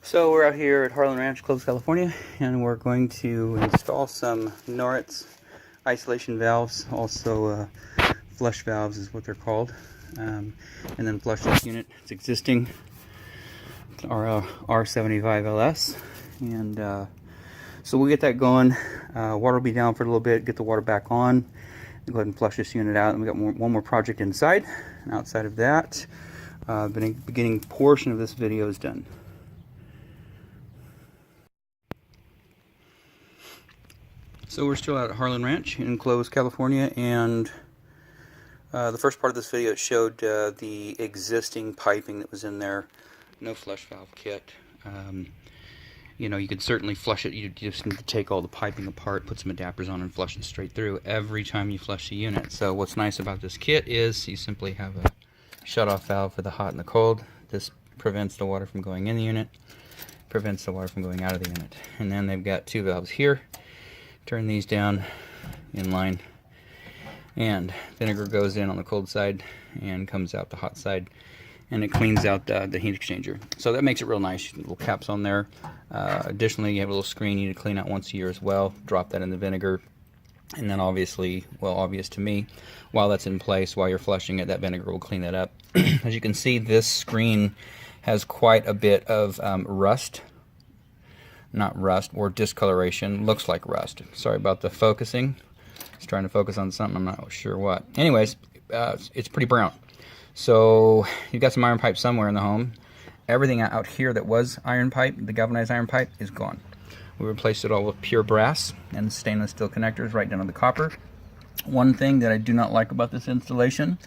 So we're out here at Harlan Ranch, Clovis, California, and we're going to install some Norris isolation valves, also flush valves is what they're called, and then flush this unit. It's existing, our R75LS, and so we'll get that going. Water will be down for a little bit, get the water back on, go ahead and flush this unit out, and we got one more project inside. And outside of that, the beginning portion of this video is done. So we're still out at Harlan Ranch in Clovis, California, and the first part of this video showed the existing piping that was in there. No flush valve kit. You know, you could certainly flush it. You just need to take all the piping apart, put some adapters on, and flush it straight through every time you flush the unit. So what's nice about this kit is you simply have a shut-off valve for the hot and the cold. This prevents the water from going in the unit, prevents the water from going out of the unit. And then they've got two valves here. Turn these down in line, and vinegar goes in on the cold side and comes out the hot side, and it cleans out the heat exchanger. So that makes it real nice. Little caps on there. Additionally, you have a little screen you need to clean out once a year as well. Drop that in the vinegar, and then obviously, well, obvious to me, while that's in place, while you're flushing it, that vinegar will clean that up. As you can see, this screen has quite a bit of rust. Not rust, or discoloration. Looks like rust. Sorry about the focusing. It's trying to focus on something, I'm not sure what. Anyways, it's pretty brown. So you've got some iron pipe somewhere in the home. Everything out here that was iron pipe, the galvanized iron pipe, is gone. We replaced it all with pure brass and stainless steel connectors right down to the copper. One thing that I do not like about this installation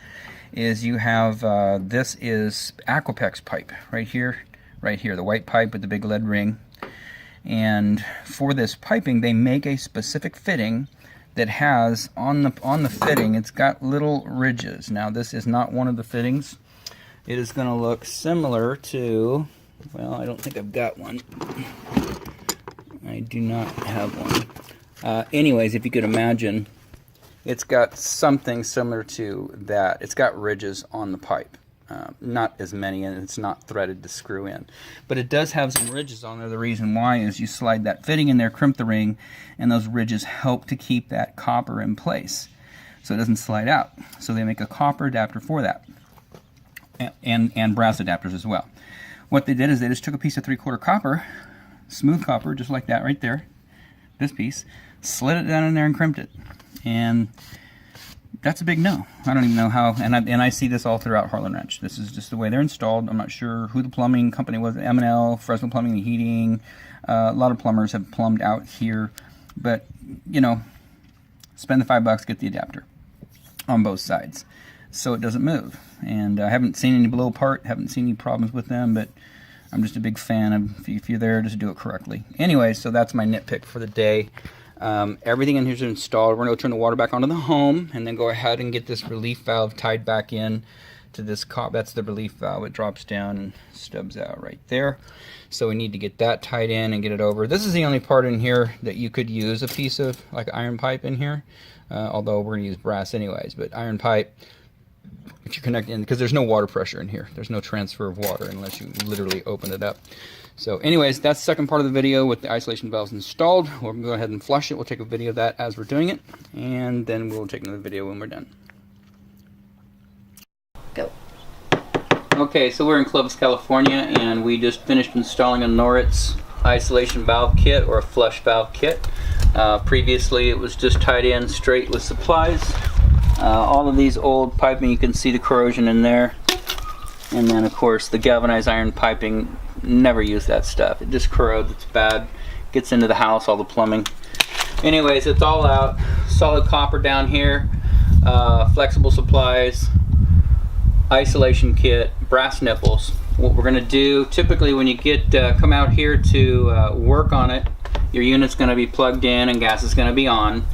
is you have, this is Aquapex pipe right here, the white pipe with the big lead ring. And for this piping, they make a specific fitting that has on the fitting, it's got little ridges. Now this is not one of the fittings. It is going to look similar to, well, I don't think I've got one. I do not have one. Anyways, if you could imagine, it's got something similar to that. It's got ridges on the pipe. Not as many, and it's not threaded to screw in, but it does have some ridges on there. The reason why is you slide that fitting in there, crimp the ring, and those ridges help to keep that copper in place so it doesn't slide out. So they make a copper adapter for that, and brass adapters as well. What they did is they just took a piece of 3/4 copper, smooth copper, just like that right there, this piece, slid it down in there and crimped it, and that's a big no. I don't even know how, and I see this all throughout Harlan Ranch. This is just the way they're installed. I'm not sure who the plumbing company was, M&L, Fresno Plumbing and Heating. A lot of plumbers have plumbed out here, but, you know, spend the $5, get the adapter on both sides so it doesn't move. And I haven't seen any blow apart, haven't seen any problems with them, but I'm just a big fan of, if you're there, just do it correctly. Anyway, so that's my nitpick for the day. Everything in here is installed. We're going to turn the water back onto the home and then go ahead and get this relief valve tied back in to this that's the relief valve. It drops down and stubs out right there. So we need to get that tied in and get it over. This is the only part in here that you could use a piece of like iron pipe in here, although we're going to use brass anyways. But iron pipe, if you connect in, because there's no water pressure in here. There's no transfer of water unless you literally open it up. So anyways, that's the second part of the video with the isolation valves installed. We're going to go ahead and flush it. We'll take a video of that as we're doing it, and then we'll take another video when we're done. Go. Okay, so we're in Clovis, California, and we just finished installing a Norris isolation valve kit, or a flush valve kit. Previously it was just tied in straight with supplies. All of these old piping, you can see the corrosion in there. And then of course the galvanized iron piping, never use that stuff. It just corrodes, it's bad, gets into the house, all the plumbing. Anyways, it's all out. Solid copper down here, flexible supplies, isolation kit, brass nipples. What we're gonna do, typically when you come out here to work on it, your unit's gonna be plugged in and gas is gonna be on.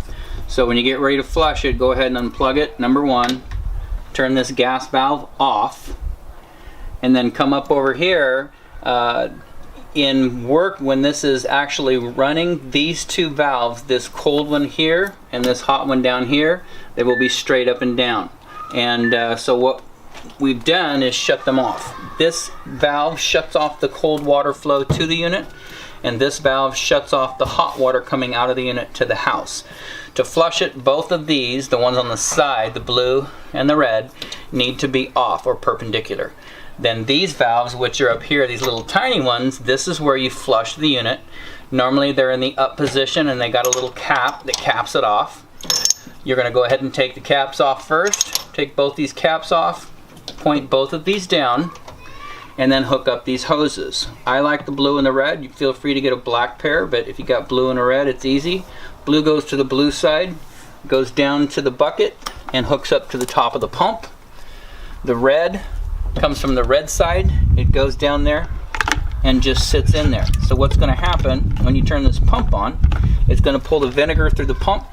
So when you get ready to flush it, go ahead and unplug it, number one. Turn this gas valve off, and then come up over here in work when this is actually running. These two valves, this cold one here and this hot one down here, they will be straight up and down. And so what we've done is shut them off. This valve shuts off the cold water flow to the unit, and this valve shuts off the hot water coming out of the unit to the house. To flush it, both of these, the ones on the side, the blue and the red, need to be off or perpendicular. Then these valves, which are up here, these little tiny ones, this is where you flush the unit. Normally they're in the up position and they got a little cap that caps it off. You're going to go ahead and take the caps off first. Take both these caps off, point both of these down, and then hook up these hoses. I like the blue and the red. You feel free to get a black pair, but if you got blue and a red, it's easy. Blue goes to the blue side, goes down to the bucket, and hooks up to the top of the pump. The red comes from the red side. It goes down there and just sits in there. So what's going to happen when you turn this pump on, it's going to pull the vinegar through the pump.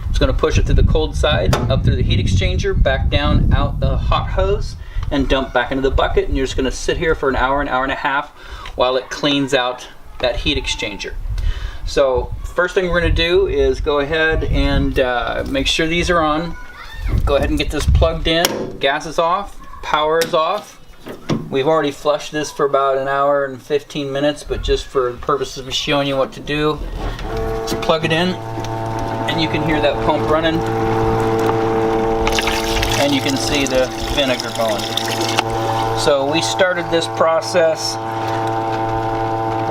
It's going to push it to the cold side, up through the heat exchanger, back down out the hot hose, and dump back into the bucket. And you're just going to sit here for an hour and a half while it cleans out that heat exchanger. So first thing we're going to do is go ahead and make sure these are on. Go ahead and get this plugged in. Gas is off, power is off. We've already flushed this for about an hour and 15 minutes, but just for the purposes of showing you what to do, just plug it in, and you can hear that pump running, and you can see the vinegar going. So we started this process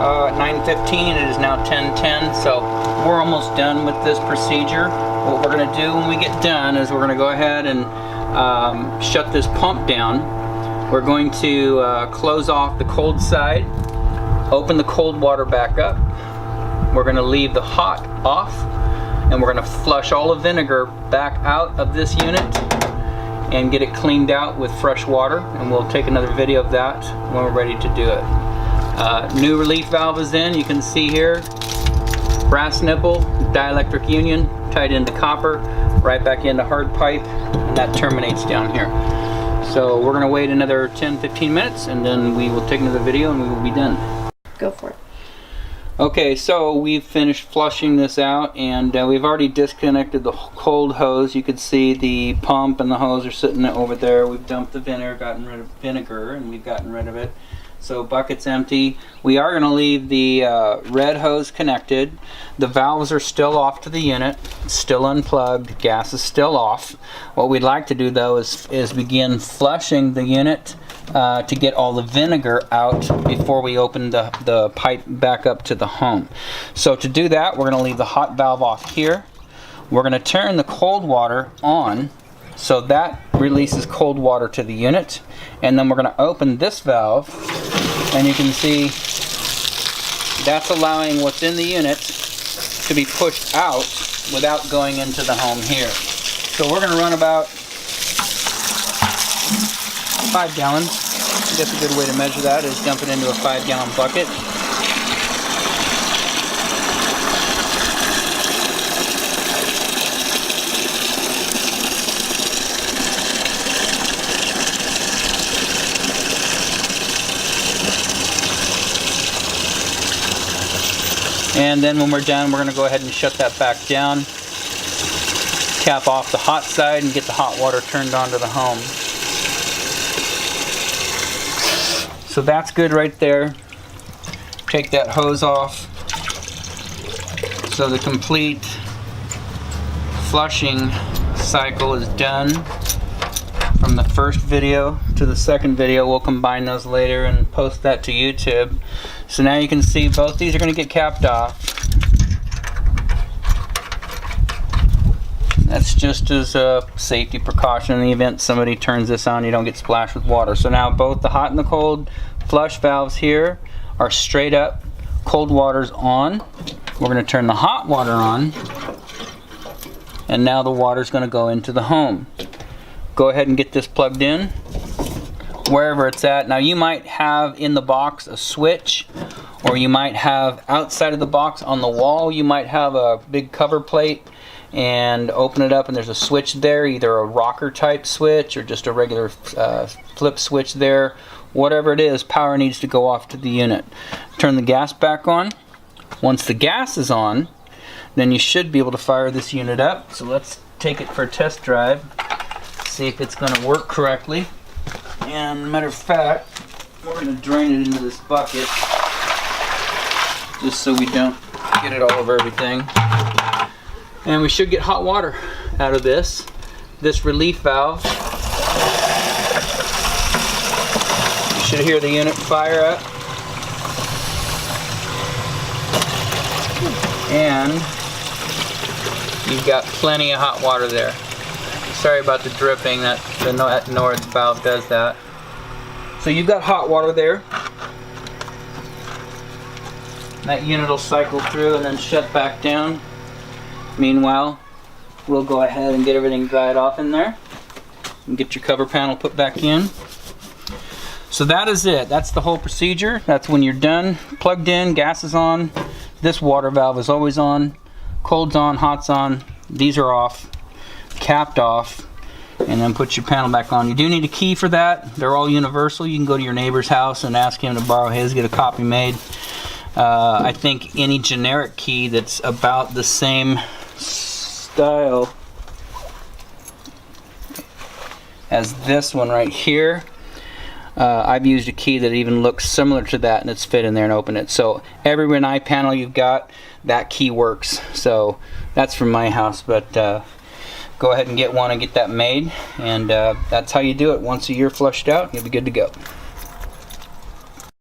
at 9:15. It is now 10:10, so we're almost done with this procedure. What we're going to do when we get done is we're going to go ahead and shut this pump down. We're going to close off the cold side, open the cold water back up. We're going to leave the hot off, and we're going to flush all the vinegar back out of this unit and get it cleaned out with fresh water, and we'll take another video of that when we're ready to do it. New relief valve is in. You can see here, brass nipple, dielectric union, tied into copper, right back into hard pipe, and that terminates down here. So we're going to wait another 10-15 minutes, and then we will take another video and we will be done. Go for it. Okay, so we've finished flushing this out, and we've already disconnected the cold hose. You can see the pump and the hose are sitting over there. We've dumped the gotten rid of vinegar, and we've gotten rid of it. So bucket's empty. We are going to leave the red hose connected. The valves are still off to the unit, still unplugged, gas is still off. What we'd like to do though is begin flushing the unit to get all the vinegar out before we open the pipe back up to the home. So to do that, we're going to leave the hot valve off here. We're going to turn the cold water on, so that releases cold water to the unit, and then we're going to open this valve, and you can see that's allowing what's in the unit to be pushed out without going into the home here. So we're going to run about 5 gallons. I guess a good way to measure that is dump it into a 5-gallon bucket. And then when we're done, we're going to go ahead and shut that back down, cap off the hot side, and get the hot water turned on to the home. So that's good right there. Take that hose off. So the complete flushing cycle is done. From the first video to the second video, we'll combine those later and post that to YouTube. So now you can see both these are going to get capped off. That's just as a safety precaution in the event somebody turns this on, you don't get splashed with water. So now both the hot and the cold flush valves here are straight up. Cold water's on. We're going to turn the hot water on, and now the water's going to go into the home. Go ahead and get this plugged in wherever it's at. Now you might have in the box a switch, or you might have outside of the box on the wall, you might have a big cover plate, and open it up and there's a switch there, either a rocker type switch or just a regular flip switch there. Whatever it is, power needs to go off to the unit. Turn the gas back on. Once the gas is on, then you should be able to fire this unit up. So let's take it for a test drive, see if it's going to work correctly. And matter of fact, We're going to drain it into this bucket just so we don't get it all over everything. And we should get hot water out of this relief valve. You should hear the unit fire up. And you've got plenty of hot water there. Sorry about the dripping, the North valve does that. So you've got hot water there. That unit will cycle through and then shut back down. Meanwhile, we'll go ahead and get everything dried off in there and get your cover panel put back in. So that is it. That's the whole procedure. That's when you're done, plugged in, gas is on. This water valve is always on. Cold's on, hot's on. These are off, capped off, and then put your panel back on. You do need a key for that. They're all universal. You can go to your neighbor's house and ask him to borrow his, get a copy made. I think any generic key that's about the same style as this one right here, I've used a key that even looks similar to that, and it's fit in there and open it. So every Rinnai panel you've got, that key works. So that's from my house, but go ahead and get one and get that made, and that's how you do it. Once a year flushed out, you'll be good to go.